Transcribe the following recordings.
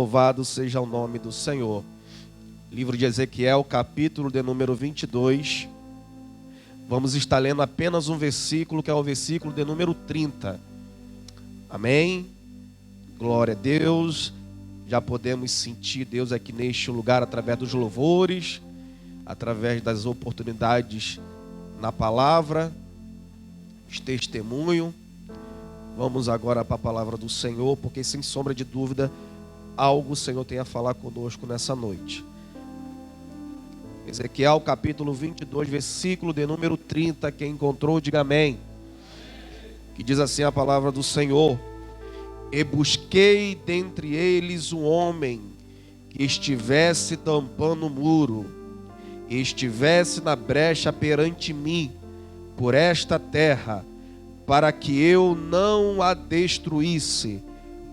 Louvado seja o nome do Senhor. Livro de Ezequiel, capítulo de número 22. Vamos estar lendo apenas um versículo, que é o versículo de número 30. Amém? Glória a Deus. Já podemos sentir Deus aqui neste lugar através dos louvores, através das oportunidades na palavra, os testemunhos. Vamos agora para a palavra do Senhor, porque sem sombra de dúvida, algo o Senhor tem a falar conosco nessa noite. Ezequiel capítulo 22, versículo de número 30, quem encontrou, diga amém. Que diz assim a palavra do Senhor: E busquei dentre eles um homem que estivesse tampando o muro, e estivesse na brecha perante mim, por esta terra, para que eu não a destruísse,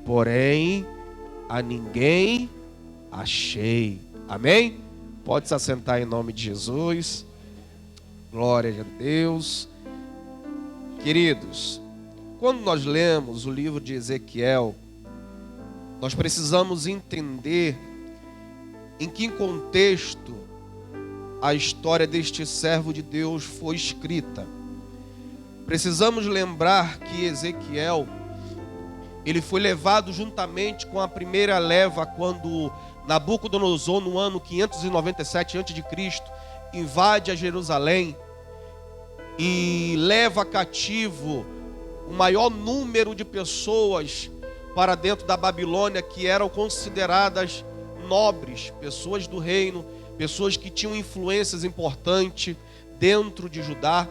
porém a ninguém achei. Amém? Pode se assentar em nome de Jesus. Glória a Deus. Queridos, quando nós lemos o livro de Ezequiel, nós precisamos entender em que contexto a história deste servo de Deus foi escrita. Precisamos lembrar que Ezequiel, ele foi levado juntamente com a primeira leva quando Nabucodonosor, no ano 597 a.C., invade a Jerusalém e leva cativo o maior número de pessoas para dentro da Babilônia, que eram consideradas nobres, pessoas do reino, pessoas que tinham influências importantes dentro de Judá.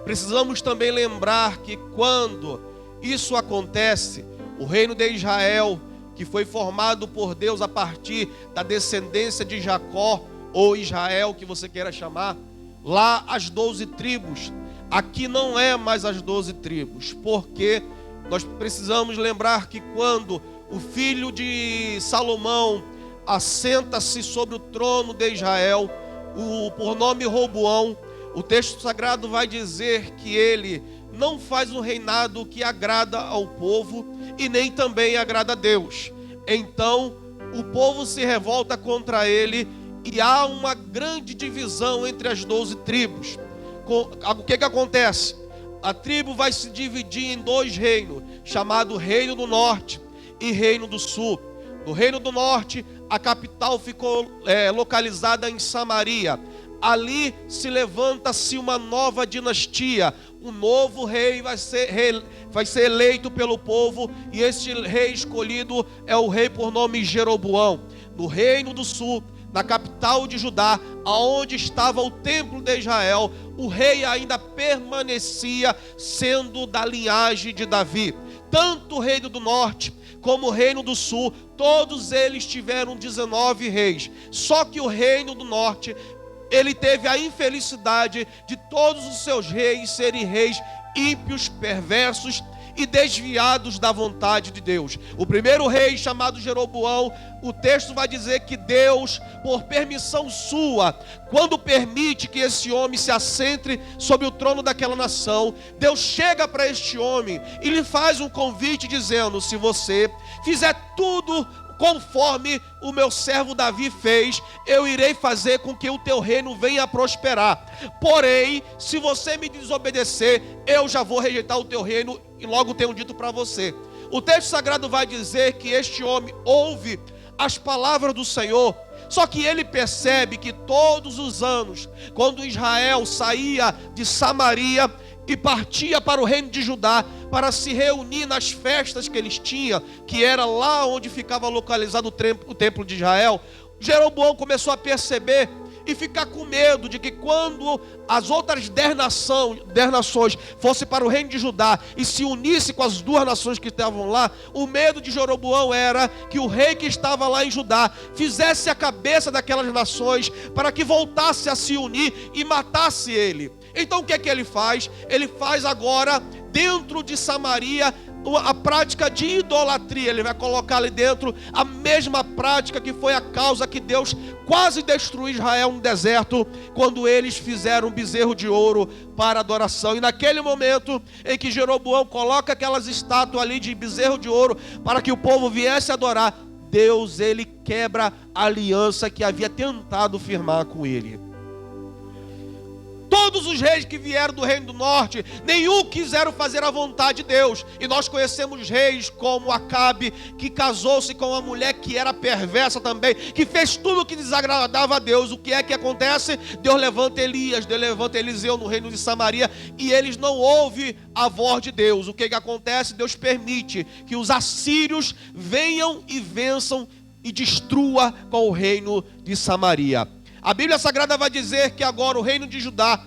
Precisamos também lembrar que quando isso acontece, o reino de Israel, que foi formado por Deus a partir da descendência de Jacó, ou Israel, que você queira chamar, lá as 12 tribos, aqui não é mais as 12 tribos, porque nós precisamos lembrar que quando o filho de Salomão assenta-se sobre o trono de Israel, por nome Roboão, o texto sagrado vai dizer que ele não faz um reinado que agrada ao povo e nem também agrada a Deus. Então o povo se revolta contra ele e há uma grande divisão entre as 12 tribos. O que acontece? A tribo vai se dividir em dois reinos, chamado Reino do Norte e Reino do Sul. No Reino do Norte, a capital ficou localizada em Samaria. Ali se levanta-se uma nova dinastia. Um novo rei vai ser eleito pelo povo, e este rei escolhido é o rei por nome Jeroboão. No Reino do Sul, na capital de Judá, aonde estava o templo de Israel, o rei ainda permanecia sendo da linhagem de Davi. Tanto o Reino do Norte como o Reino do Sul, todos eles tiveram 19 reis. Só que o Reino do Norte, ele teve a infelicidade de todos os seus reis serem reis ímpios, perversos e desviados da vontade de Deus. O primeiro rei, chamado Jeroboão, o texto vai dizer que Deus, por permissão sua, quando permite que esse homem se assente sobre o trono daquela nação, Deus chega para este homem e lhe faz um convite dizendo: se você fizer tudo conforme o meu servo Davi fez, eu irei fazer com que o teu reino venha a prosperar. Porém, se você me desobedecer, eu já vou rejeitar o teu reino e logo tenho dito para você. O texto sagrado vai dizer que este homem ouve as palavras do Senhor, só que ele percebe que todos os anos, quando Israel saía de Samaria e partia para o reino de Judá, para se reunir nas festas que eles tinham, que era lá onde ficava localizado o templo de Israel, Jeroboão começou a perceber e ficar com medo de que quando as outras 10 nações fossem para o reino de Judá e se unisse com as 2 nações que estavam lá, o medo de Jeroboão era que o rei que estava lá em Judá fizesse a cabeça daquelas nações para que voltasse a se unir e matasse ele. Então o que é que ele faz? Ele faz agora, dentro de Samaria, a prática de idolatria. Ele vai colocar ali dentro a mesma prática que foi a causa que Deus quase destruiu Israel no deserto, quando eles fizeram um bezerro de ouro para adoração. E naquele momento em que Jeroboão coloca aquelas estátuas ali de bezerro de ouro para que o povo viesse adorar, Deus, ele quebra a aliança que havia tentado firmar com ele. Todos os reis que vieram do reino do norte, nenhum quiseram fazer a vontade de Deus. E nós conhecemos reis como Acabe, que casou-se com uma mulher que era perversa também, que fez tudo o que desagradava a Deus. O que é que acontece? Deus levanta Elias, Deus levanta Eliseu no reino de Samaria, e eles não ouvem a voz de Deus. O que é que acontece? Deus permite que os assírios venham e vençam e destrua com o reino de Samaria. A Bíblia Sagrada vai dizer que agora o reino de Judá,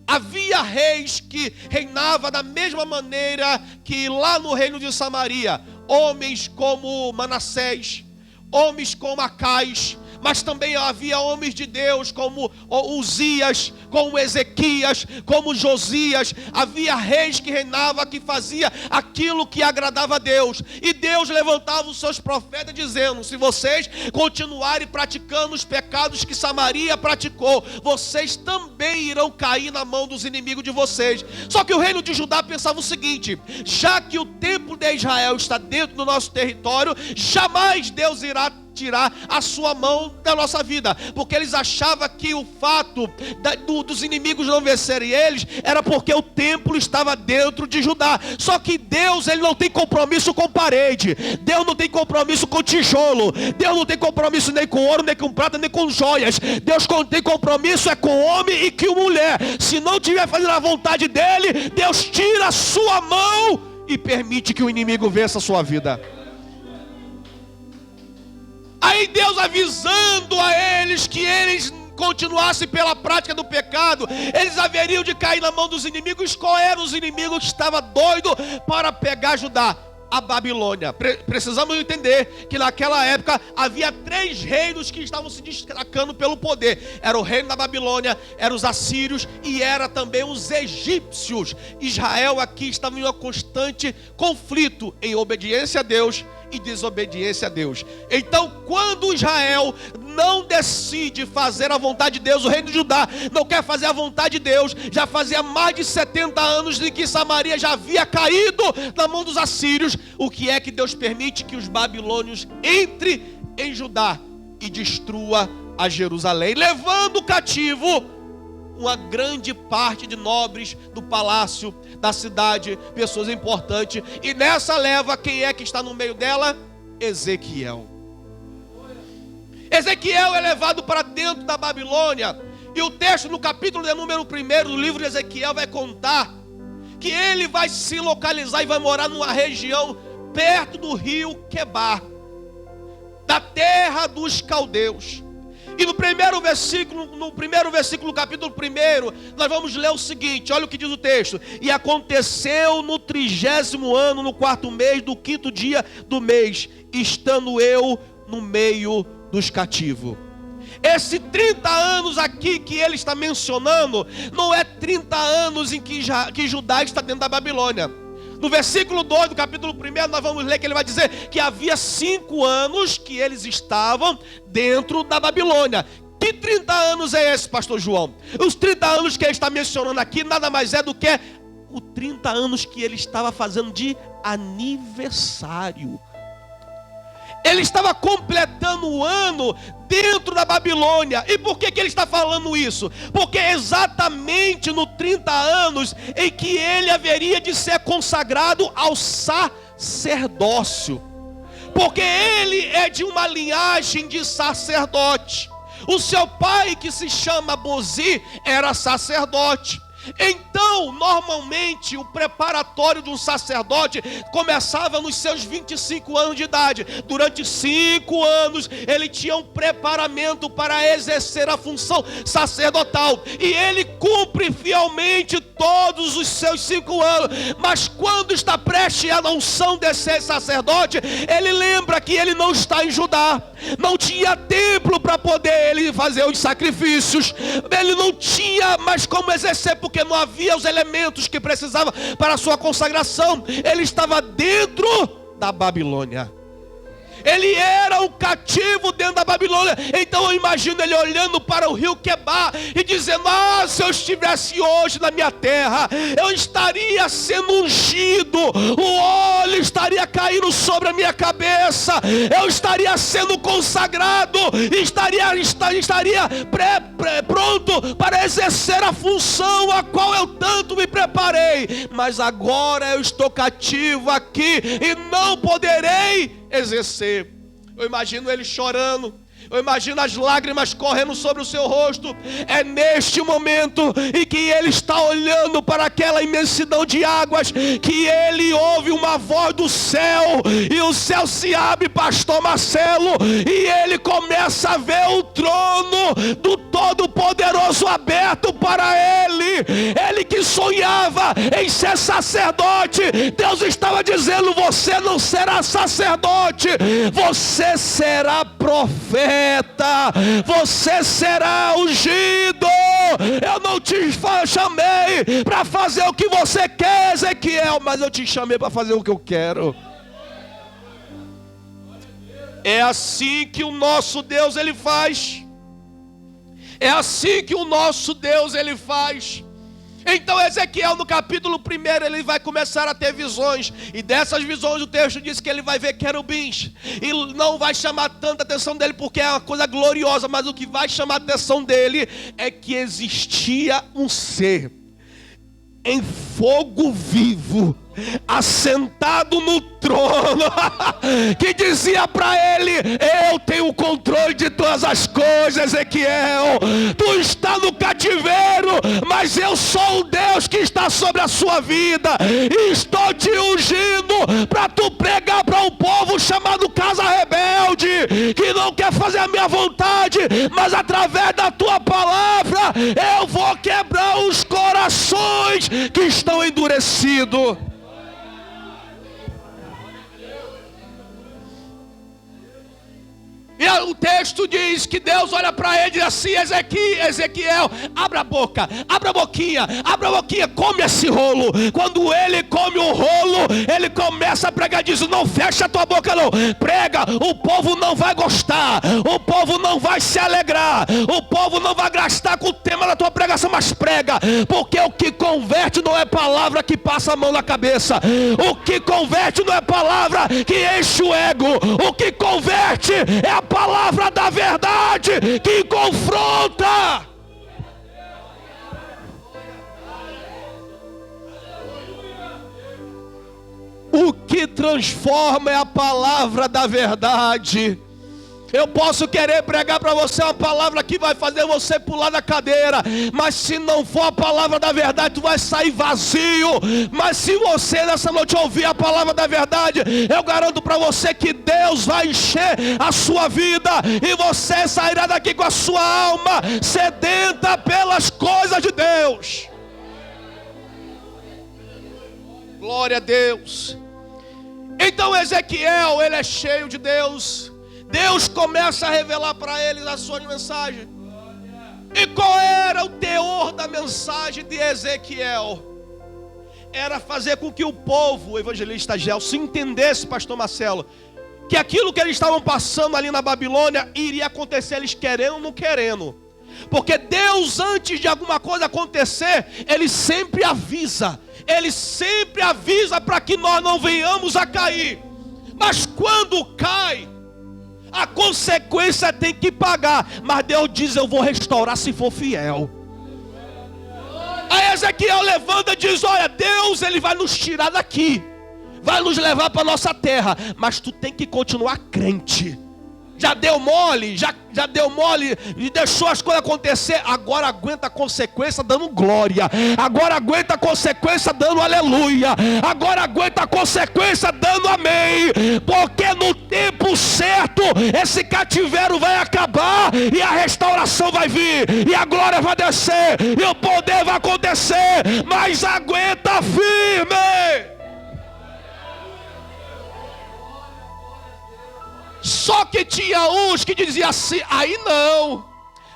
havia reis que reinavam da mesma maneira que lá no reino de Samaria. Homens como Manassés, homens como Acais, mas também havia homens de Deus como Uzias, como Ezequias, como Josias. Havia reis que reinavam, que fazia aquilo que agradava a Deus. E Deus levantava os seus profetas dizendo: se vocês continuarem praticando os pecados que Samaria praticou, vocês também irão cair na mão dos inimigos de vocês. Só que o reino de Judá pensava o seguinte: já que o templo de Israel está dentro do nosso território, jamais Deus irá tirar a sua mão da nossa vida, porque eles achavam que o fato dos inimigos não vencerem eles era porque o templo estava dentro de Judá. Só que Deus, ele não tem compromisso com parede, Deus não tem compromisso com tijolo, Deus não tem compromisso nem com ouro, nem com prata, nem com joias. Deus tem compromisso é com homem e com mulher. Se não estiver fazendo a vontade dele, Deus tira a sua mão e permite que o inimigo vença a sua vida. Aí Deus avisando a eles que eles continuassem pela prática do pecado, eles haveriam de cair na mão dos inimigos. Qual eram os inimigos que estavam doidos para pegar Judá? A Babilônia. Precisamos entender que naquela época havia 3 reinos que estavam se destacando pelo poder. Era o reino da Babilônia, eram os assírios e era também os egípcios. Israel aqui estava em um constante conflito em obediência a Deus e desobediência a Deus. Então, quando Israel não decide fazer a vontade de Deus, o reino de Judá não quer fazer a vontade de Deus, já fazia mais de 70 anos de que Samaria já havia caído na mão dos assírios. O que é que Deus permite? Que os babilônios entrem em Judá e destrua a Jerusalém, levando cativo uma grande parte de nobres do palácio, da cidade, pessoas importantes. E nessa leva, quem é que está no meio dela? Ezequiel. Ezequiel é levado para dentro da Babilônia. E o texto no capítulo de número 1 do livro de Ezequiel vai contar que ele vai se localizar e vai morar numa região perto do rio Quebar, da terra dos caldeus. E no primeiro versículo do capítulo 1, nós vamos ler o seguinte: olha o que diz o texto: e aconteceu no 30º ano, no 4º mês, do 5º dia do mês, estando eu no meio dos cativos. Esse 30 anos aqui que ele está mencionando, não é 30 anos em que Judá está dentro da Babilônia. No versículo 2 do capítulo 1, nós vamos ler que ele vai dizer que havia 5 anos que eles estavam dentro da Babilônia. Que 30 anos é esse, pastor João? Os 30 anos que ele está mencionando aqui nada mais é do que os 30 anos que ele estava fazendo de aniversário. Ele estava completando o ano dentro da Babilônia. E por que ele está falando isso? Porque exatamente no 30 anos em que ele haveria de ser consagrado ao sacerdócio. Porque ele é de uma linhagem de sacerdote. O seu pai, que se chama Buzi, era sacerdote. Então, normalmente, o preparatório de um sacerdote começava nos seus 25 anos de idade. Durante 5 anos, ele tinha um preparamento para exercer a função sacerdotal. E ele cumpre fielmente todos os seus 5 anos. Mas quando está prestes a unção de ser sacerdote, ele lembra que ele não está em Judá. Não tinha templo para poder ele fazer os sacrifícios. Ele não tinha mais como exercer, porque não havia os elementos que precisava para a sua consagração. Ele estava dentro da Babilônia. Ele era um cativo dentro da Babilônia. Então eu imagino ele olhando para o rio Quebar e dizendo: ah, se eu estivesse hoje na minha terra, eu estaria sendo ungido, o óleo estaria caindo sobre a minha cabeça, eu estaria sendo consagrado, estaria pronto para exercer a função a qual eu tanto me preparei. Mas agora eu estou cativo aqui e não poderei exercer. Eu imagino ele chorando, eu imagino as lágrimas correndo sobre o seu rosto. É neste momento em que ele está olhando para aquela imensidão de águas que ele ouve uma voz do céu, e o céu se abre, pastor Marcelo, e ele começa a ver o trono do Todo-Poderoso aberto para ele. Ele que sonhava em ser sacerdote, Deus estava dizendo: você não será sacerdote, você será profeta, você será ungido. Eu não te chamei para fazer o que você quer, Ezequiel, mas eu te chamei para fazer o que eu quero. É assim que o nosso Deus ele faz. É assim que o nosso Deus ele faz. Então Ezequiel no capítulo 1 ele vai começar a ter visões, e dessas visões o texto diz que ele vai ver querubins, e não vai chamar tanta atenção dele porque é uma coisa gloriosa, mas o que vai chamar a atenção dele é que existia um ser em fogo vivo, assentado no trono, que dizia para ele: eu tenho o controle de todas as coisas, Ezequiel, tu está no cativeiro, mas eu sou o Deus que está sobre a sua vida, e estou te ungindo para tu pregar para um povo chamado casa rebelde, que não quer fazer a minha vontade, mas através da tua palavra eu vou quebrar os corações que estão endurecidos. E o texto diz que Deus olha para ele e diz assim: Ezequiel, abra a boca, abra a boquinha, come esse rolo. Quando ele come o rolo, ele começa a pregar, diz: não fecha a tua boca não, prega, o povo não vai gostar, o povo não vai se alegrar, o povo não vai gastar com o tema da tua pregação, mas prega, porque o que converte não é palavra que passa a mão na cabeça, o que converte não é palavra que enche o ego, o que converte é a palavra da verdade que confronta. O que transforma é a palavra da verdade. Eu posso querer pregar para você uma palavra que vai fazer você pular da cadeira, mas se não for a palavra da verdade, tu vai sair vazio. Mas se você nessa noite ouvir a palavra da verdade, eu garanto para você que Deus vai encher a sua vida, e você sairá daqui com a sua alma sedenta pelas coisas de Deus. Glória a Deus. Então Ezequiel, ele é cheio de Deus. Deus começa a revelar para ele as suas mensagens. E qual era o teor da mensagem de Ezequiel? Era fazer com que o povo, o evangelista Gelson, entendesse, pastor Marcelo, que aquilo que eles estavam passando ali na Babilônia iria acontecer, eles querendo ou não querendo. Porque Deus, antes de alguma coisa acontecer, Ele sempre avisa. Ele sempre avisa para que nós não venhamos a cair. Mas quando cai, a consequência tem que pagar. Mas Deus diz: eu vou restaurar se for fiel. Aí Ezequiel levanta e diz: olha, Deus, Ele vai nos tirar daqui, vai nos levar para a nossa terra, mas tu tem que continuar crente. Já deu mole, já deu mole e deixou as coisas acontecer. Agora aguenta a consequência dando glória. Agora aguenta a consequência dando aleluia. Agora aguenta a consequência dando amém. Porque no tempo certo esse cativeiro vai acabar, e a restauração vai vir, e a glória vai descer, e o poder vai acontecer. Mas aguenta firme. Só que tinha uns que diziam assim: aí não,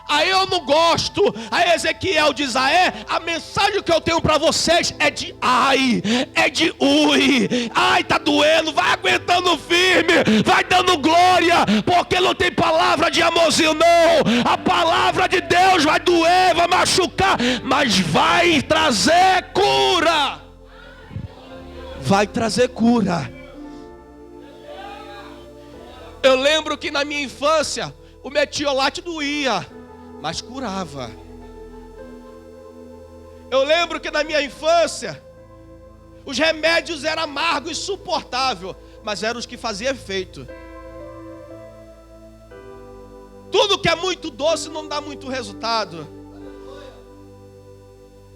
Aí eu não gosto. Aí Ezequiel diz: a mensagem que eu tenho para vocês é de ai, é de ui. Ai, tá doendo, vai aguentando firme, vai dando glória, porque não tem palavra de amorzinho não. A palavra de Deus vai doer, vai machucar, mas vai trazer cura. Vai trazer cura. Eu lembro que na minha infância o metiolate doía, mas curava. Eu lembro que na minha infância os remédios eram amargos e insuportáveis, mas eram os que faziam efeito. Tudo que é muito doce não dá muito resultado.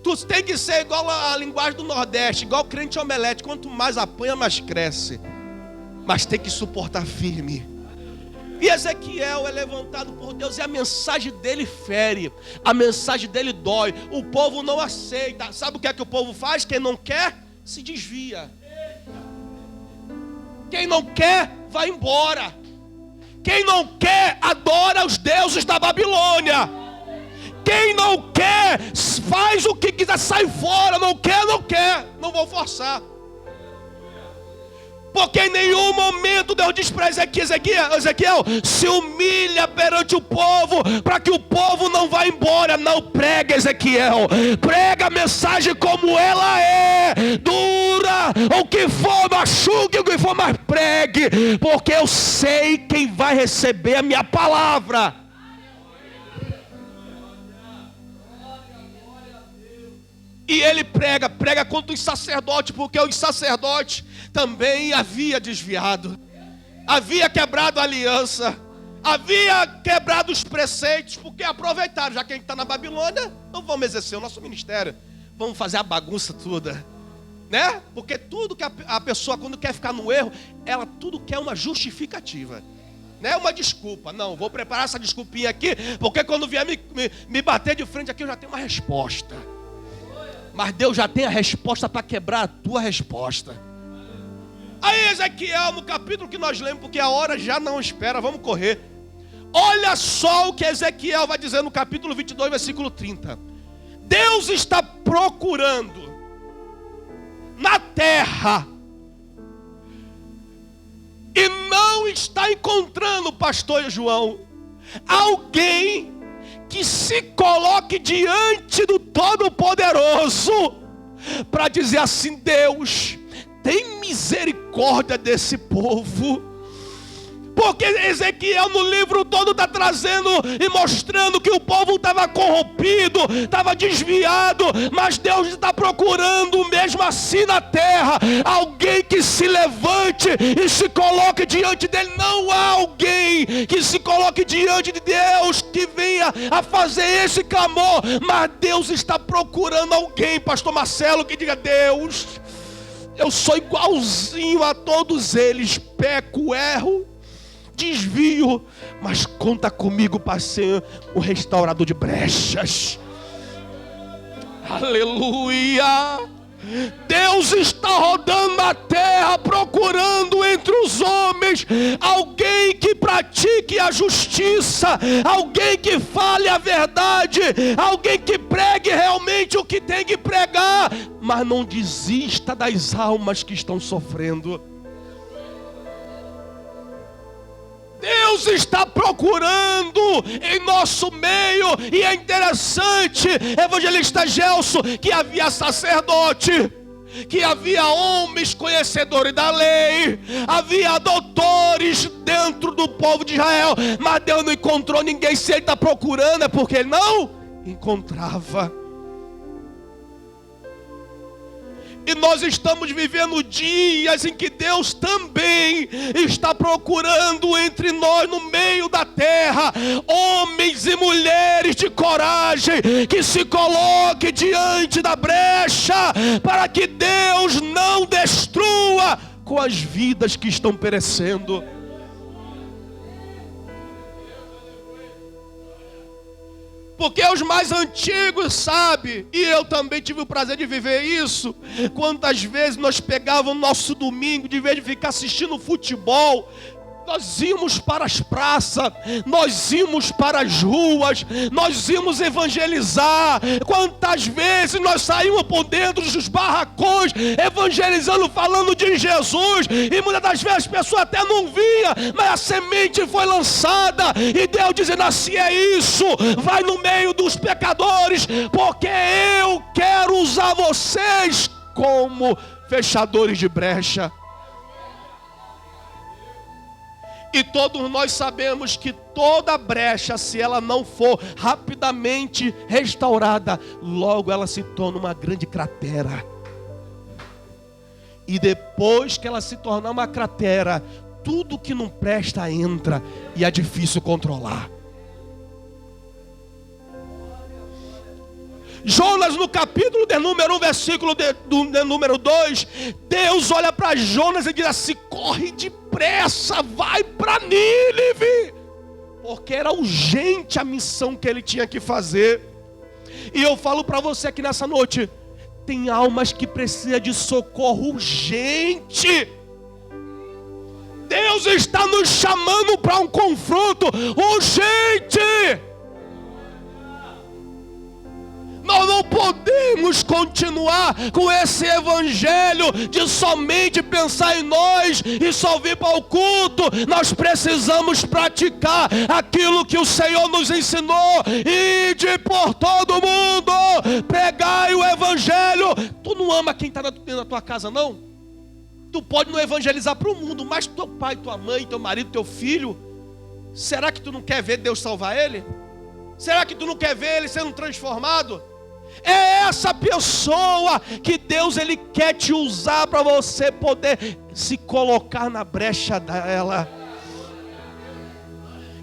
Tu tem que ser igual a linguagem do Nordeste, igual crente omelete. Quanto mais apanha, mais cresce. Mas tem que suportar firme. E Ezequiel é levantado por Deus e a mensagem dele fere, a mensagem dele dói. O povo não aceita. Sabe o que é que o povo faz? Quem não quer, se desvia. Quem não quer, vai embora. Quem não quer, adora os deuses da Babilônia. Quem não quer, faz o que quiser, sai fora. Não quer, não vou forçar. Porque em nenhum momento Deus diz para Ezequiel, se humilha perante o povo, para que o povo não vá embora. Não, prega, Ezequiel, prega a mensagem como ela é, dura, o que for, machuque, o que for, mas pregue, porque eu sei quem vai receber a minha palavra. E ele prega contra os sacerdotes, porque os sacerdotes também havia desviado, havia quebrado a aliança, havia quebrado os preceitos, porque aproveitaram, já que a gente está na Babilônia, não vamos exercer o nosso ministério, vamos fazer a bagunça toda, né? Porque tudo que a pessoa, quando quer ficar no erro, ela tudo quer uma justificativa, não é uma desculpa. Não, vou preparar essa desculpinha aqui, porque quando vier me bater de frente aqui, eu já tenho uma resposta. Mas Deus já tem a resposta para quebrar a tua resposta. Aí Ezequiel, no capítulo que nós lemos, porque a hora já não espera, vamos correr. Olha só o que Ezequiel vai dizer no capítulo 22, versículo 30. Deus está procurando na terra e não está encontrando, pastor João, alguém que se coloque diante do Todo-Poderoso para dizer assim: Deus, tem misericórdia desse povo. Porque Ezequiel no livro todo está trazendo e mostrando que o povo estava corrompido, estava desviado, mas Deus está procurando mesmo assim na terra alguém que se levante e se coloque diante dele. Não há alguém que se coloque diante de Deus que venha a fazer esse clamor, mas Deus está procurando alguém, pastor Marcelo, que diga: Deus, eu sou igualzinho a todos eles, peco, erro, desvio, mas conta comigo para ser o restaurador de brechas. Aleluia! Deus está rodando na terra, procurando entre os homens alguém que pratique a justiça, alguém que fale a verdade, alguém que pregue realmente o que tem que pregar, mas não desista das almas que estão sofrendo. Deus está procurando em nosso meio, e é interessante, evangelista Gelson, que havia sacerdote, que havia homens conhecedores da lei, havia doutores dentro do povo de Israel, mas Deus não encontrou ninguém. Se ele está procurando é porque ele não encontrava. E nós estamos vivendo dias em que Deus também está procurando entre nós, no meio da terra, homens e mulheres de coragem, que se coloquem diante da brecha, para que Deus não destrua com as vidas que estão perecendo. Porque os mais antigos sabem, e eu também tive o prazer de viver isso, quantas vezes nós pegávamos nosso domingo, de vez de ficar assistindo futebol, Nós íamos para as praças, nós íamos para as ruas, nós íamos evangelizar. Quantas vezes nós saímos por dentro dos barracões, evangelizando, falando de Jesus, e muitas das vezes as pessoas até não viam, mas a semente foi lançada, e Deus dizendo assim: é isso, vai no meio dos pecadores, porque eu quero usar vocês como fechadores de brecha. E todos nós sabemos que toda brecha, se ela não for rapidamente restaurada, logo ela se torna uma grande cratera. E depois que ela se tornar uma cratera, tudo que não presta entra e é difícil controlar. Jonas, no capítulo de número 1, versículo de número 2, Deus olha para Jonas e diz assim: corre depressa, vai para Nínive, porque era urgente a missão que ele tinha que fazer. E eu falo para você aqui nessa noite, tem almas que precisam de socorro urgente. Deus está nos chamando para um confronto urgente. Nós não podemos continuar com esse evangelho de somente pensar em nós e só vir para o culto. Nós precisamos praticar aquilo que o Senhor nos ensinou. Ide por todo mundo, pregai o evangelho. Tu não ama quem está dentro da tua casa, não? Tu pode não evangelizar para o mundo, mas teu pai, tua mãe, teu marido, teu filho, será que tu não quer ver Deus salvar ele? Será que tu não quer ver ele sendo transformado? É essa pessoa que Deus ele quer te usar para você poder se colocar na brecha dela.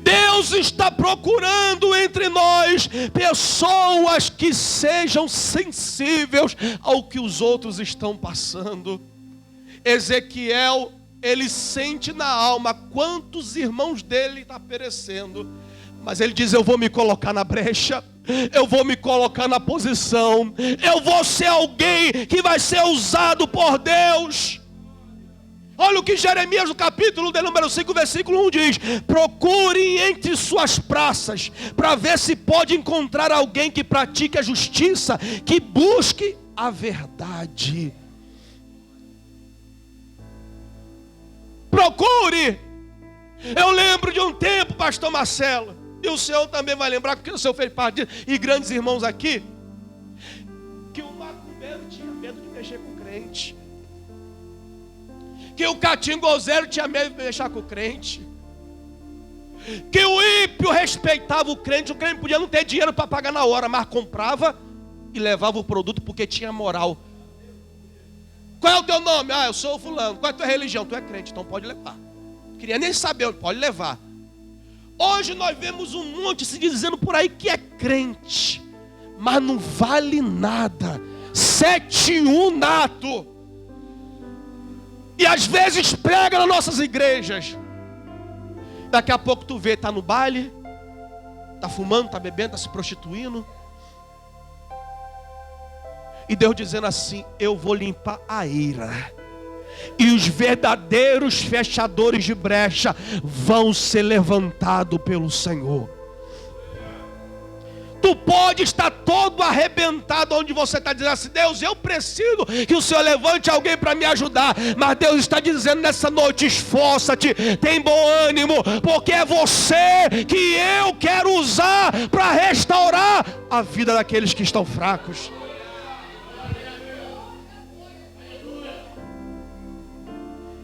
Deus está procurando entre nós pessoas que sejam sensíveis ao que os outros estão passando. Ezequiel, ele sente na alma quantos irmãos dele estão perecendo, mas ele diz: eu vou me colocar na brecha, eu vou me colocar na posição, eu vou ser alguém que vai ser usado por Deus. Olha o que Jeremias, no capítulo de número 5, versículo 1 diz: procure entre suas praças, para ver se pode encontrar alguém que pratique a justiça, que busque a verdade. Procure. Eu lembro de um tempo, pastor Marcelo, e o senhor também vai lembrar, porque o senhor fez parte disso, e grandes irmãos aqui, que o macumbeiro tinha medo de mexer com o crente, que o catingozeiro tinha medo de mexer com o crente, que o ímpio respeitava o crente podia não ter dinheiro para pagar na hora, mas comprava e levava o produto porque tinha moral. Qual é o teu nome? Ah, eu sou o fulano. Qual é a tua religião? Tu é crente, então pode levar. Não queria nem saber, pode levar. Hoje nós vemos um monte se dizendo por aí que é crente, mas não vale nada. 7-1 nato. E às vezes prega nas nossas igrejas. Daqui a pouco tu vê, está no baile, está fumando, está bebendo, está se prostituindo. E Deus dizendo assim: eu vou limpar a ira, e os verdadeiros fechadores de brecha vão ser levantados pelo Senhor. Tu pode estar todo arrebentado onde você está dizendo assim: Deus, eu preciso que o Senhor levante alguém para me ajudar. Mas Deus está dizendo nessa noite: esforça-te, tem bom ânimo, porque é você que eu quero usar para restaurar a vida daqueles que estão fracos.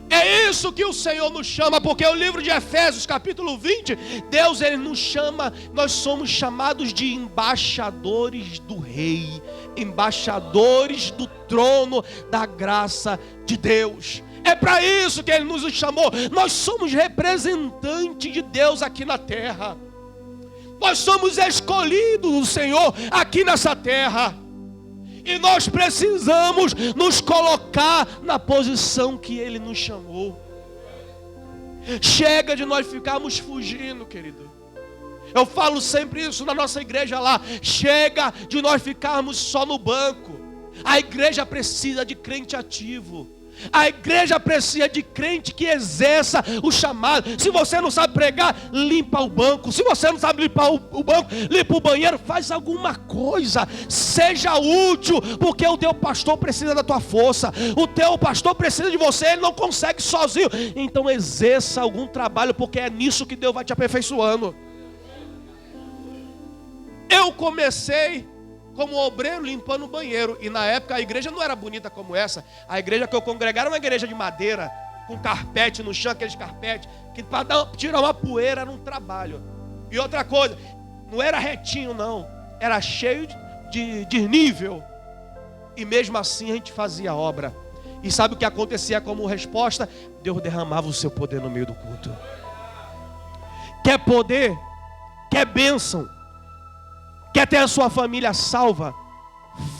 É isso que o Senhor nos chama, porque o livro de Efésios, capítulo 20, Deus ele nos chama, nós somos chamados de embaixadores do Rei, embaixadores do trono da graça de Deus. É para isso que Ele nos chamou. Nós somos representantes de Deus aqui na terra. Nós somos escolhidos do Senhor aqui nessa terra. E nós precisamos nos colocar na posição que Ele nos chamou. Chega de nós ficarmos fugindo, querido. Eu falo sempre isso na nossa igreja lá. Chega de nós ficarmos só no banco. A igreja precisa de crente ativo. A igreja precisa de crente que exerça o chamado. Se você não sabe pregar, limpa o banco. Se você não sabe limpar o banco, limpa o banheiro. Faz alguma coisa. Seja útil, porque o teu pastor precisa da tua força. O teu pastor precisa de você, ele não consegue sozinho. Então exerça algum trabalho, porque é nisso que Deus vai te aperfeiçoando. Eu comecei como obreiro limpando o banheiro. E na época a igreja não era bonita como essa. A igreja que eu congregava era uma igreja de madeira, com carpete no chão, aqueles carpetes, que para tirar uma poeira era um trabalho. E outra coisa, não era retinho não, era cheio de desnível. E mesmo assim a gente fazia a obra. E sabe o que acontecia como resposta? Deus derramava o seu poder no meio do culto. Quer poder? Quer bênção? Quer ter a sua família salva?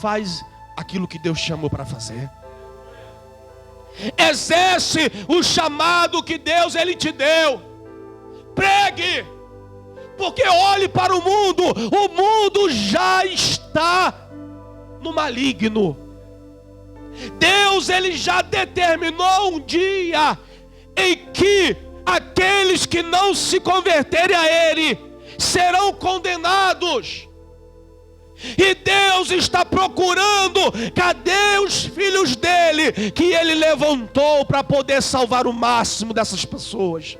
Faz aquilo que Deus chamou para fazer. Exerce o chamado que Deus ele te deu. Pregue. Porque olhe para o mundo já está no maligno. Deus ele já determinou um dia em que aqueles que não se converterem a Ele serão condenados. E Deus está procurando, cadê os filhos dele, que ele levantou para poder salvar o máximo dessas pessoas?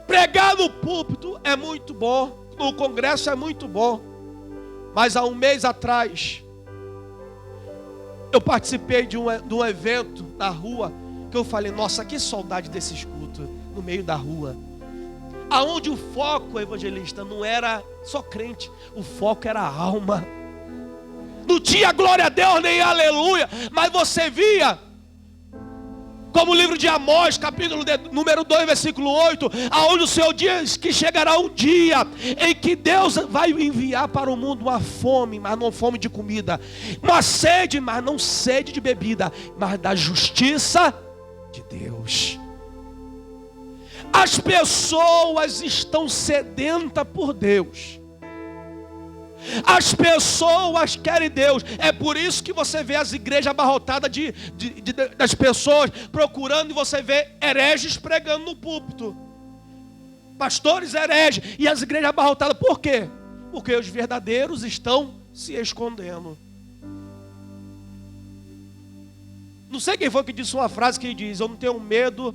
Pregar no púlpito é muito bom, no congresso é muito bom, mas há um mês atrás, eu participei de um evento na rua, que eu falei, nossa, que saudade desses cultos, no meio da rua. Aonde o foco, evangelista, não era só crente, o foco era a alma. Não tinha glória a Deus nem aleluia, mas você via, como o livro de Amós, capítulo número 2, versículo 8, aonde o Senhor diz que chegará um dia em que Deus vai enviar para o mundo uma fome, mas não fome de comida, uma sede, mas não sede de bebida, mas da justiça de Deus. As pessoas estão sedentas por Deus. As pessoas querem Deus. É por isso que você vê as igrejas abarrotadas das pessoas procurando, e você vê hereges pregando no púlpito. Pastores hereges. E as igrejas abarrotadas. Por quê? Porque os verdadeiros estão se escondendo. Não sei quem foi que disse uma frase que diz: eu não tenho medo,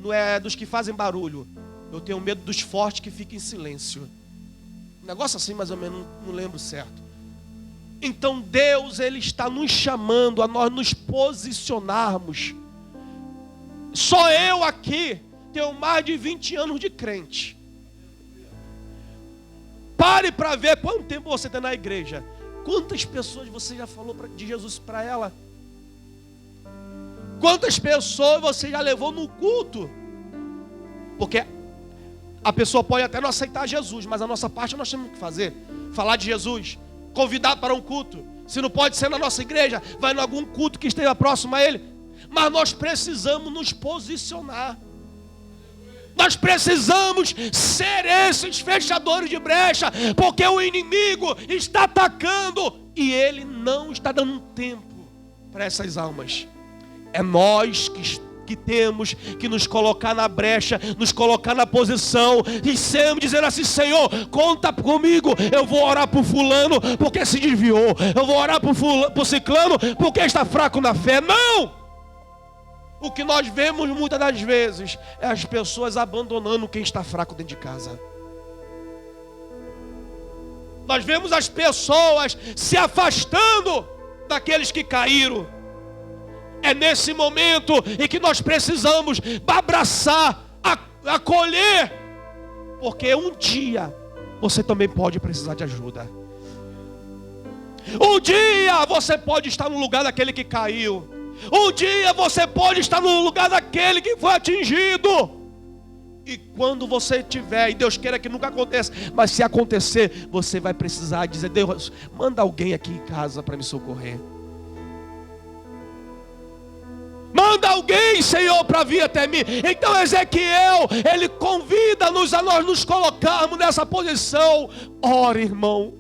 não é dos que fazem barulho, eu tenho medo dos fortes que ficam em silêncio. Um negócio assim, mais ou menos, não lembro certo. Então Deus, Ele está nos chamando a nós nos posicionarmos. Só eu aqui tenho mais de 20 anos de crente. Pare para ver quanto tempo você tem na igreja. Quantas pessoas você já falou de Jesus para ela? Quantas pessoas você já levou no culto? Porque a pessoa pode até não aceitar Jesus, mas a nossa parte nós temos que fazer. Falar de Jesus, convidar para um culto. Se não pode ser na nossa igreja, vai em algum culto que esteja próximo a Ele. Mas nós precisamos nos posicionar. Nós precisamos ser esses fechadores de brecha, porque o inimigo está atacando e ele não está dando tempo para essas almas. É nós que temos que nos colocar na brecha, nos colocar na posição e sempre dizer assim: Senhor, conta comigo, eu vou orar por fulano porque se desviou, eu vou orar por ciclano porque está fraco na fé. Não! O que nós vemos muitas das vezes é as pessoas abandonando quem está fraco dentro de casa. Nós vemos as pessoas se afastando daqueles que caíram. É nesse momento em que nós precisamos abraçar, acolher, porque um dia você também pode precisar de ajuda. Um dia você pode estar no lugar daquele que caiu. Um dia você pode estar no lugar daquele que foi atingido. E quando você tiver, e Deus queira que nunca aconteça, mas se acontecer, você vai precisar dizer: Deus, manda alguém aqui em casa para me socorrer. Manda alguém, Senhor, para vir até mim. Então Ezequiel, ele convida-nos a nós nos colocarmos nessa posição. Ore, irmão,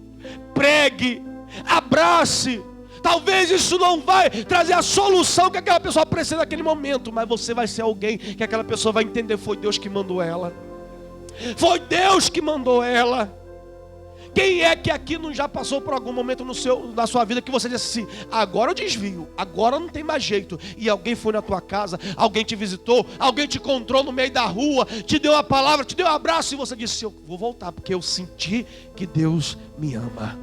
pregue, abrace, Talvez isso não vai trazer a solução que aquela pessoa precisa naquele momento, mas você vai ser alguém que aquela pessoa vai entender: foi Deus que mandou ela. Foi Deus que mandou ela. Quem é que aqui não já passou por algum momento na sua vida que você disse assim: agora eu desvio, agora não tem mais jeito, e alguém foi na tua casa, alguém te visitou, alguém te encontrou no meio da rua, te deu uma palavra, te deu um abraço, e você disse: eu vou voltar, porque eu senti que Deus me ama.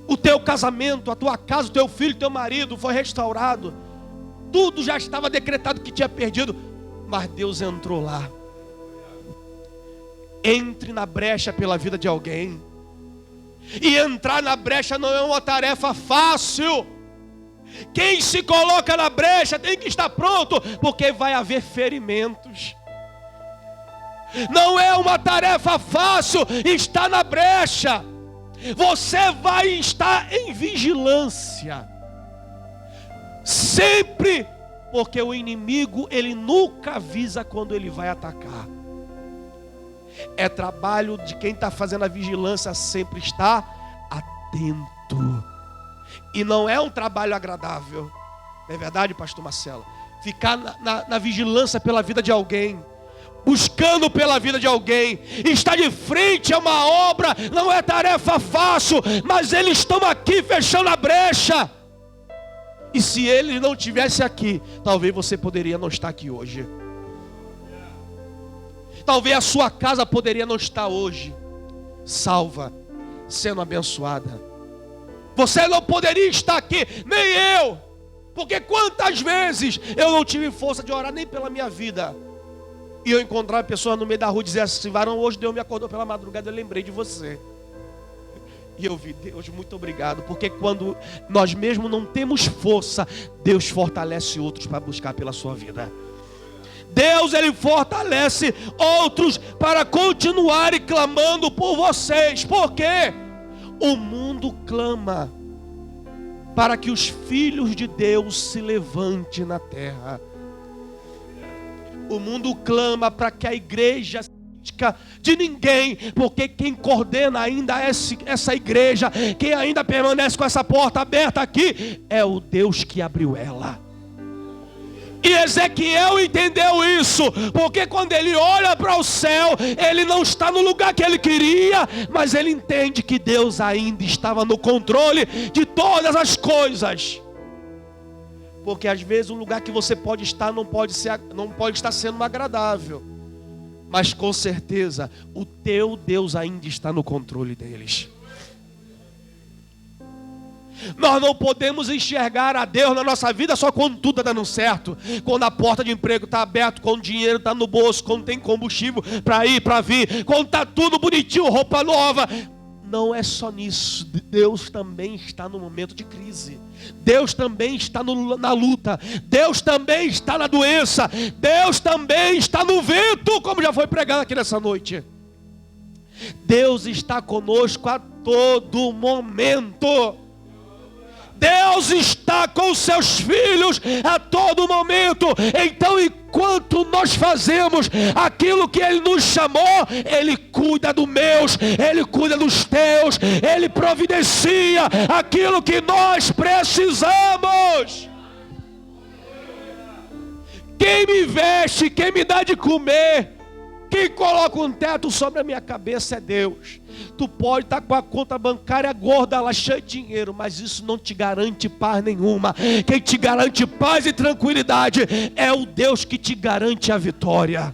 O teu casamento, a tua casa, o teu filho, o teu marido foi restaurado, tudo já estava decretado que tinha perdido, mas Deus entrou lá. Entre na brecha pela vida de alguém. E entrar na brecha não é uma tarefa fácil. Quem se coloca na brecha tem que estar pronto, porque vai haver ferimentos. Não é uma tarefa fácil estar na brecha. Você vai estar em vigilância. Sempre, porque o inimigo, ele nunca avisa quando ele vai atacar. É trabalho de quem está fazendo a vigilância sempre estar atento. E não é um trabalho agradável. Não é verdade, pastor Marcelo? Ficar na vigilância pela vida de alguém, buscando pela vida de alguém, estar de frente a uma obra, não é tarefa fácil, mas eles estão aqui fechando a brecha. E se ele não estivesse aqui, talvez você poderia não estar aqui hoje. Talvez a sua casa poderia não estar hoje salva, sendo abençoada. Você não poderia estar aqui, nem eu. Porque quantas vezes eu não tive força de orar nem pela minha vida, e eu encontrar a pessoa no meio da rua e dizer assim: varão, hoje Deus me acordou pela madrugada, eu lembrei de você. E eu vi: Deus, muito obrigado. Porque quando nós mesmos não temos força, Deus fortalece outros para buscar pela sua vida. Deus, ele fortalece outros para continuarem clamando por vocês. Por quê? O mundo clama para que os filhos de Deus se levantem na terra. O mundo clama para que a igreja de ninguém, porque quem coordena ainda essa igreja, quem ainda permanece com essa porta aberta aqui, é o Deus que abriu ela. E Ezequiel entendeu isso, porque quando ele olha para o céu, ele não está no lugar que ele queria, mas ele entende que Deus ainda estava no controle de todas as coisas. Porque às vezes o lugar que você pode estar não pode estar sendo agradável, mas com certeza o teu Deus ainda está no controle deles. Nós não podemos enxergar a Deus na nossa vida só quando tudo está dando certo, quando a porta de emprego está aberta, quando o dinheiro está no bolso, quando tem combustível para ir, para vir, quando está tudo bonitinho, roupa nova. Não é só nisso. Deus também está no momento de crise. Deus também está na luta. Deus também está na doença. Deus também está no vento, como já foi pregado aqui nessa noite. Deus está conosco a todo momento. Deus está com seus filhos a todo momento. Então, enquanto nós fazemos aquilo que Ele nos chamou, Ele cuida dos meus, Ele cuida dos teus, Ele providencia aquilo que nós precisamos. Quem me veste, quem me dá de comer, quem coloca um teto sobre a minha cabeça é Deus. Tu pode estar com a conta bancária gorda lá, cheia de dinheiro, mas isso não te garante paz nenhuma. Quem te garante paz e tranquilidade é o Deus que te garante a vitória.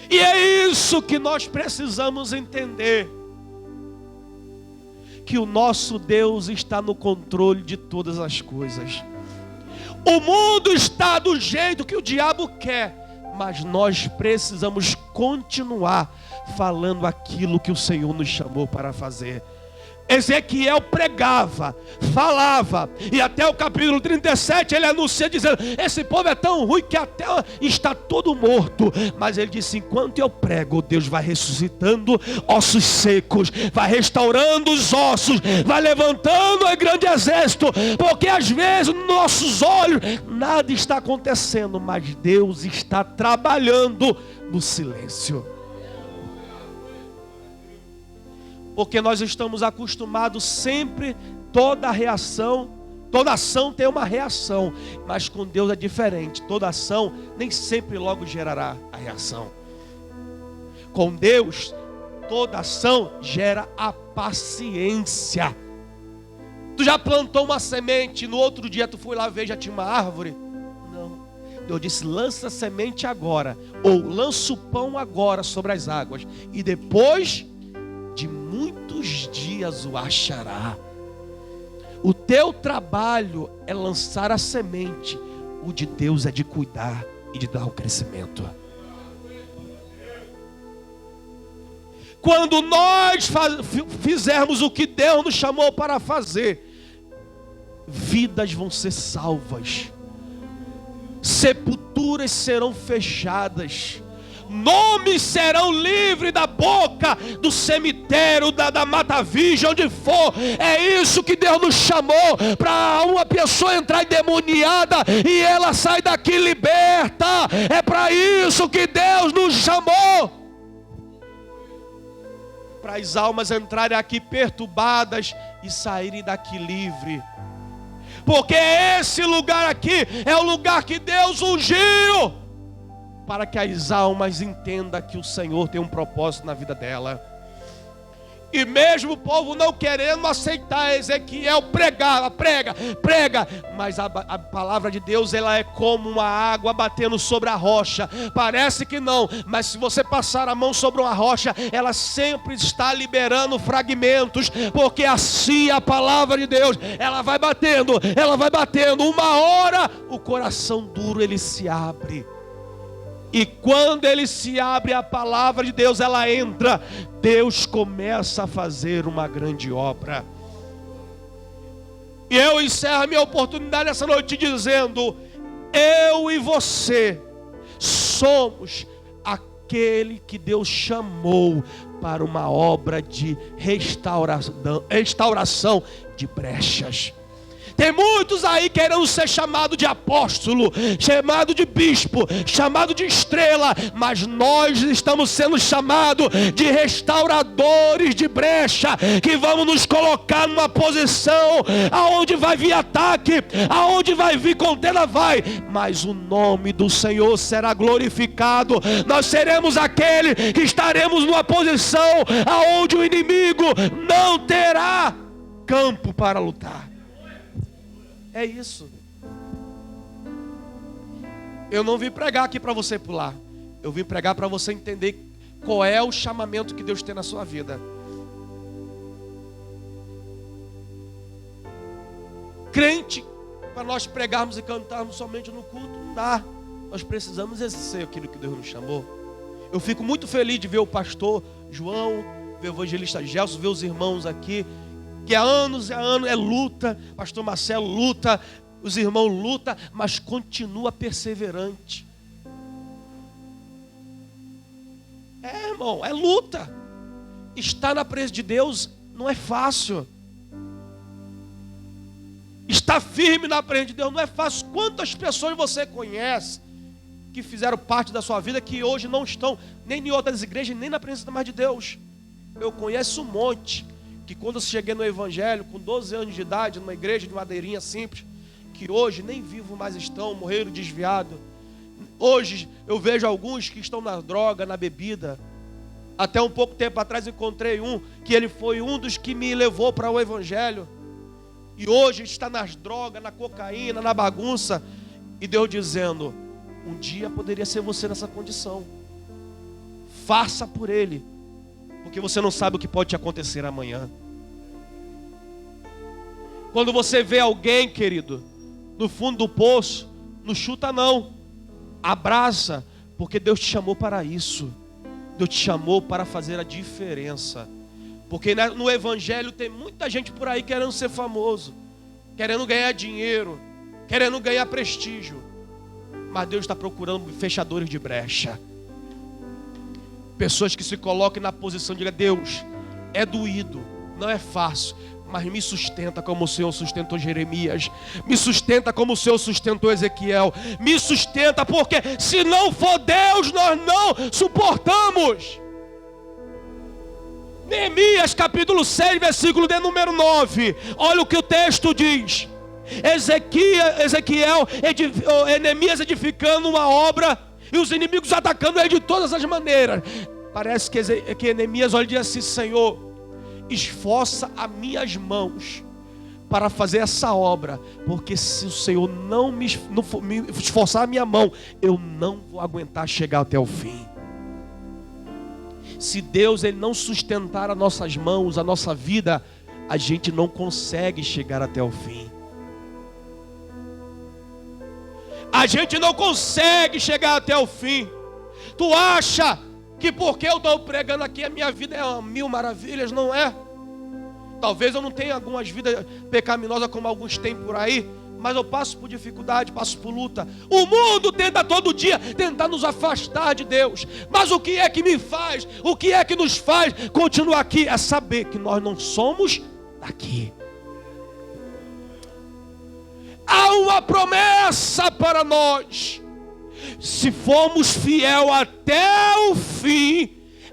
E é isso que nós precisamos entender, que o nosso Deus está no controle de todas as coisas. O mundo está do jeito que o diabo quer, mas nós precisamos continuar falando aquilo que o Senhor nos chamou para fazer. Ezequiel pregava, falava, e até o capítulo 37 ele anuncia dizendo: esse povo é tão ruim que até está todo morto. Mas ele disse: enquanto eu prego, Deus vai ressuscitando ossos secos, vai restaurando os ossos, vai levantando um grande exército. Porque às vezes nos nossos olhos nada está acontecendo, mas Deus está trabalhando no silêncio. Porque nós estamos acostumados sempre, toda ação tem uma reação, mas com Deus é diferente. Toda ação nem sempre logo gerará a reação. Com Deus, toda ação gera a paciência. Tu já plantou uma semente, no outro dia tu foi lá ver, já tinha uma árvore? Não. Deus disse, lança a semente agora, ou lança o pão agora sobre as águas, e depois de muitos dias o achará. O teu trabalho é lançar a semente, o de Deus é de cuidar e de dar o crescimento. Quando nós fizermos o que Deus nos chamou para fazer, vidas vão ser salvas, sepulturas serão fechadas, nomes serão livres da boca do cemitério, da Mata Virgem, onde for. É isso que Deus nos chamou, para uma pessoa entrar endemoniada e ela sai daqui liberta. É para isso que Deus nos chamou, para as almas entrarem aqui perturbadas e saírem daqui livre. Porque esse lugar aqui é o lugar que Deus ungiu, para que as almas entendam que o Senhor tem um propósito na vida dela. E mesmo o povo não querendo aceitar, Ezequiel prega, mas a palavra de Deus, ela é como uma água batendo sobre a rocha. Parece que não, mas se você passar a mão sobre uma rocha, ela sempre está liberando fragmentos, porque assim a palavra de Deus, ela vai batendo, uma hora o coração duro ele se abre. E quando ele se abre, a palavra de Deus, ela entra, Deus começa a fazer uma grande obra. E eu encerro a minha oportunidade essa noite dizendo, eu e você somos aquele que Deus chamou para uma obra de restauração de brechas. Tem muitos aí querendo ser chamado de apóstolo, chamado de bispo, chamado de estrela, mas nós estamos sendo chamados de restauradores de brecha, que vamos nos colocar numa posição aonde vai vir ataque, aonde vai vir contenda, mas o nome do Senhor será glorificado. Nós seremos aquele que estaremos numa posição aonde o inimigo não terá campo para lutar. É isso. Eu não vim pregar aqui para você pular. Eu vim pregar para você entender qual é o chamamento que Deus tem na sua vida. Crente, para nós pregarmos e cantarmos somente no culto, não dá. Nós precisamos exercer aquilo que Deus nos chamou. Eu fico muito feliz de ver o pastor João, ver o evangelista Gelson, ver os irmãos aqui, que há anos é luta. Pastor Marcelo luta, os irmãos lutam, mas continua perseverante. Irmão, é luta. Estar na presença de Deus não é fácil. Estar firme na presença de Deus não é fácil. Quantas pessoas você conhece que fizeram parte da sua vida, que hoje não estão nem em outras igrejas, nem na presença mais de Deus? Eu conheço um monte, que quando eu cheguei no evangelho, com 12 anos de idade, numa igreja de madeirinha simples, que hoje nem vivo mais estão, morreram desviados. Hoje eu vejo alguns que estão na droga, na bebida. Até um pouco tempo atrás encontrei um, que ele foi um dos que me levou para o evangelho. E hoje está nas drogas, na cocaína, na bagunça. E Deus dizendo, um dia poderia ser você nessa condição. Faça por ele, porque você não sabe o que pode te acontecer amanhã. Quando você vê alguém, querido, no fundo do poço, não chuta não, abraça, porque Deus te chamou para isso. Deus te chamou para fazer a diferença. Porque no evangelho tem muita gente por aí querendo ser famoso, querendo ganhar dinheiro, querendo ganhar prestígio. Mas Deus está procurando fechadores de brecha. Pessoas que se coloquem na posição de Deus, é doído, não é fácil, mas me sustenta como o Senhor sustentou Jeremias, me sustenta como o Senhor sustentou Ezequiel, me sustenta, porque se não for Deus, nós não suportamos. Neemias capítulo 6, versículo de número 9. Olha o que o texto diz. Neemias edificando uma obra e os inimigos atacando ele de todas as maneiras. Parece que Neemias olha e diz assim: Senhor, esforça as minhas mãos para fazer essa obra, porque se o Senhor não me esforçar a minha mão, eu não vou aguentar chegar até o fim. Se Deus ele não sustentar as nossas mãos, a nossa vida, a gente não consegue chegar até o fim. A gente não consegue chegar até o fim. Tu acha que porque eu estou pregando aqui a minha vida é mil maravilhas? Não é. Talvez eu não tenha algumas vidas pecaminosas como alguns têm por aí, mas eu passo por dificuldade, passo por luta. O mundo tenta todo dia tentar nos afastar de Deus. Mas o que é que me faz? O que é que nos faz continuar aqui? É saber que nós não somos daqui. Há uma promessa para nós. Se formos fiel até o fim,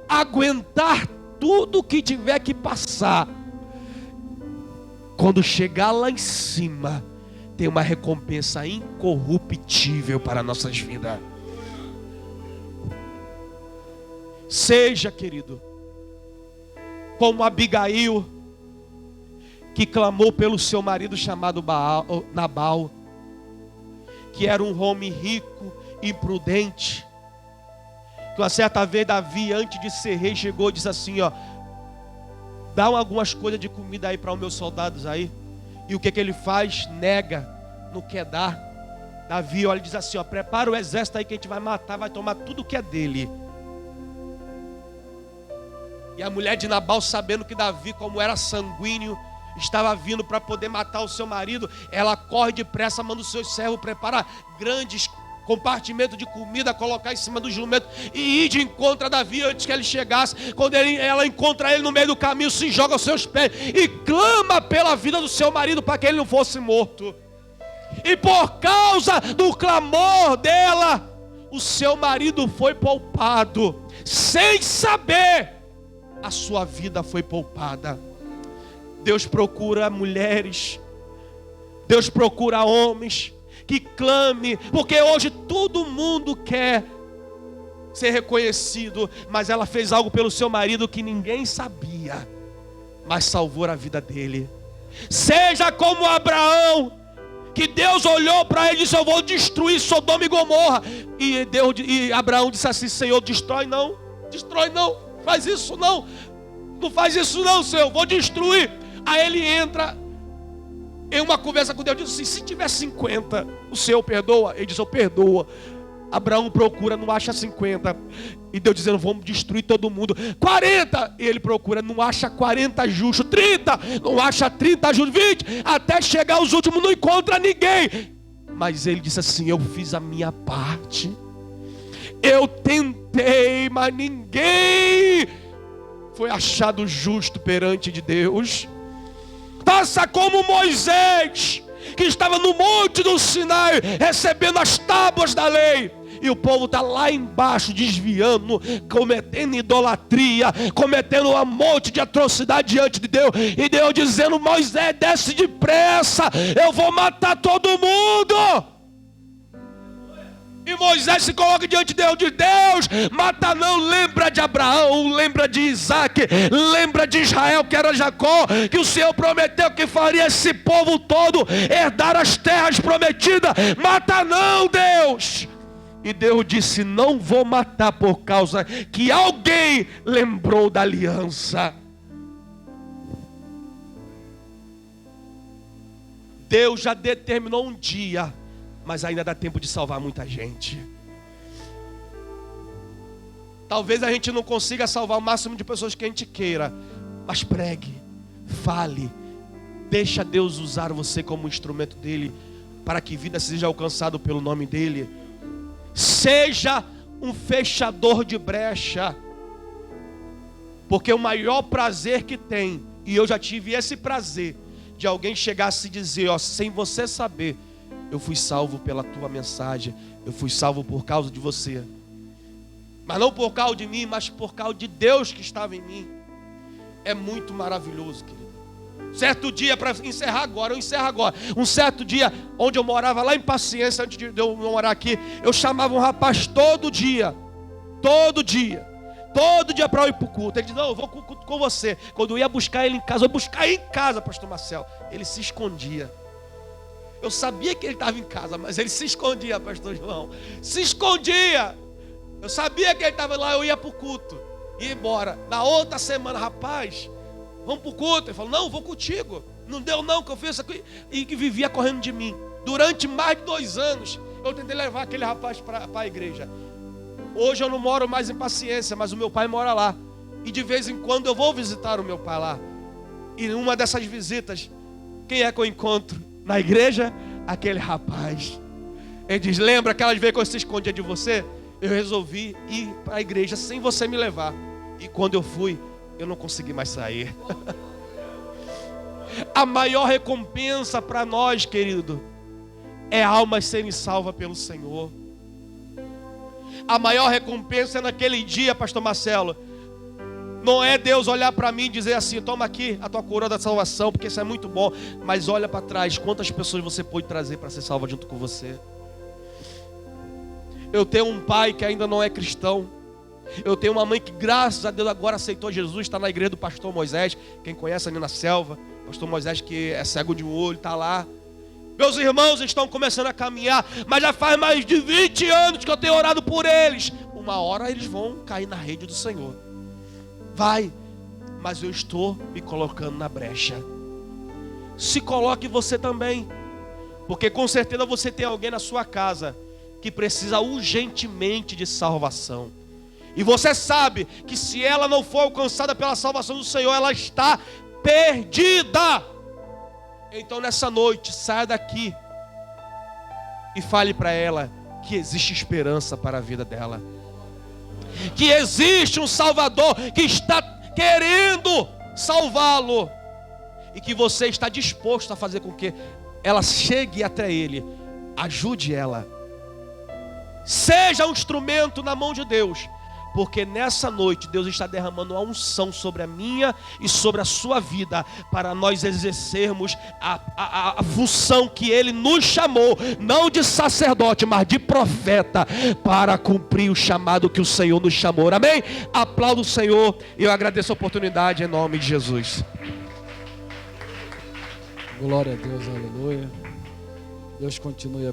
aguentar tudo que tiver que passar, quando chegar lá em cima, tem uma recompensa incorruptível para nossas vidas. Seja, querido, como Abigail, que clamou pelo seu marido chamado Nabal, que era um homem rico, imprudente, que uma certa vez Davi, antes de ser rei, chegou e disse assim: ó, dá algumas coisas de comida aí para os meus soldados aí. E o que ele faz? Nega, não quer dar. Davi olha e diz assim: ó, prepara o exército aí que a gente vai matar, vai tomar tudo que é dele. E a mulher de Nabal, sabendo que Davi, como era sanguíneo, estava vindo para poder matar o seu marido, ela corre depressa, manda os seus servos preparar grandes compartimento de comida, colocar em cima do jumento e ir de encontro a Davi antes que ele chegasse. Quando ela encontra ele no meio do caminho, se joga aos seus pés e clama pela vida do seu marido para que ele não fosse morto. E por causa do clamor dela, o seu marido foi poupado. Sem saber, a sua vida foi poupada. Deus procura mulheres, Deus procura homens que clame, porque hoje todo mundo quer ser reconhecido, mas ela fez algo pelo seu marido que ninguém sabia, mas salvou a vida dele. Seja como Abraão, que Deus olhou para ele e disse: eu vou destruir Sodoma e Gomorra. E Abraão disse assim: Senhor, destrói não, faz isso não, não faz isso não, Senhor, vou destruir. Aí ele entra em uma conversa com Deus, diz assim: se tiver 50, o Senhor perdoa? Ele diz: eu perdoa. Abraão procura, não acha 50. E Deus dizendo: vamos destruir todo mundo. 40, e ele procura, não acha 40 justos. 30, não acha 30 justos. 20, até chegar os últimos, não encontra ninguém. Mas ele disse assim: eu fiz a minha parte, eu tentei, mas ninguém foi achado justo perante de Deus. Faça como Moisés, que estava no monte do Sinai, recebendo as tábuas da lei, e o povo está lá embaixo, desviando, cometendo idolatria, cometendo um monte de atrocidade diante de Deus, e Deus dizendo: Moisés, desce depressa, eu vou matar todo mundo. E Moisés se coloca diante de Deus, mata não, lembra de Abraão, lembra de Isaac, lembra de Israel, que era Jacó, que o Senhor prometeu que faria esse povo todo herdar as terras prometidas. Mata não, Deus. E Deus disse: não vou matar, por causa que alguém lembrou da aliança. Deus já determinou um dia, mas ainda dá tempo de salvar muita gente. Talvez a gente não consiga salvar o máximo de pessoas que a gente queira, mas pregue, fale, deixa Deus usar você como instrumento dele, para que vida seja alcançada pelo nome dele. Seja um fechador de brecha, porque o maior prazer que tem, e eu já tive esse prazer, de alguém chegar a se dizer: ó, sem você saber, eu fui salvo pela tua mensagem, eu fui salvo por causa de você. Mas não por causa de mim, mas por causa de Deus que estava em mim. é muito maravilhoso, querido. Certo dia, para encerrar agora, eu encerro agora. Um certo dia, onde eu morava lá em Paciência, antes de eu morar aqui, eu chamava um rapaz todo dia para eu ir para o culto. Ele dizia: não, eu vou com você. Quando eu ia buscar ele em casa, eu ia buscar ele em casa, pastor Marcelo. Ele se escondia. Eu sabia que ele estava em casa, mas ele se escondia, pastor João. Se escondia. Eu sabia que ele estava lá, eu ia para o culto. Ia embora. Na outra semana, rapaz, vamos para o culto. Ele falou: não, vou contigo. Não deu não, que eu fiz isso aqui. E que vivia correndo de mim. Durante mais de 2 anos, eu tentei levar aquele rapaz para a igreja. Hoje eu não moro mais em Paciência, mas o meu pai mora lá. E de vez em quando eu vou visitar o meu pai lá. E numa dessas visitas, quem é que eu encontro na igreja? Aquele rapaz. Ele diz: lembra aquelas vezes que eu se escondia de você? Eu resolvi ir para a igreja sem você me levar. E quando eu fui, eu não consegui mais sair. A maior recompensa para nós, querido, é almas serem salvas pelo Senhor. A maior recompensa é naquele dia, pastor Marcelo. Não é Deus olhar para mim e dizer assim: toma aqui a tua coroa da salvação, porque isso é muito bom. Mas olha para trás, quantas pessoas você pode trazer para ser salva junto com você. Eu tenho um pai que ainda não é cristão. Eu tenho uma mãe que, graças a Deus, agora aceitou Jesus. Está na igreja do pastor Moisés. Quem conhece ali na selva, pastor Moisés, que é cego de um olho, está lá. Meus irmãos estão começando a caminhar, mas já faz mais de 20 anos que eu tenho orado por eles. Uma hora eles vão cair na rede do Senhor. Vai, mas eu estou me colocando na brecha. Se coloque você também, porque com certeza você tem alguém na sua casa que precisa urgentemente de salvação. E você sabe que se ela não for alcançada pela salvação do Senhor, ela está perdida. Então nessa noite, saia daqui e fale para ela que existe esperança para a vida dela. Que existe um Salvador que está querendo salvá-lo. E que você está disposto a fazer com que ela chegue até Ele. Ajude ela. Seja um instrumento na mão de Deus. Porque nessa noite Deus está derramando uma unção sobre a minha e sobre a sua vida, para nós exercermos a função que Ele nos chamou, não de sacerdote, mas de profeta, para cumprir o chamado que o Senhor nos chamou. Amém? Aplaudo o Senhor e eu agradeço a oportunidade em nome de Jesus. Glória a Deus, aleluia. Deus continue a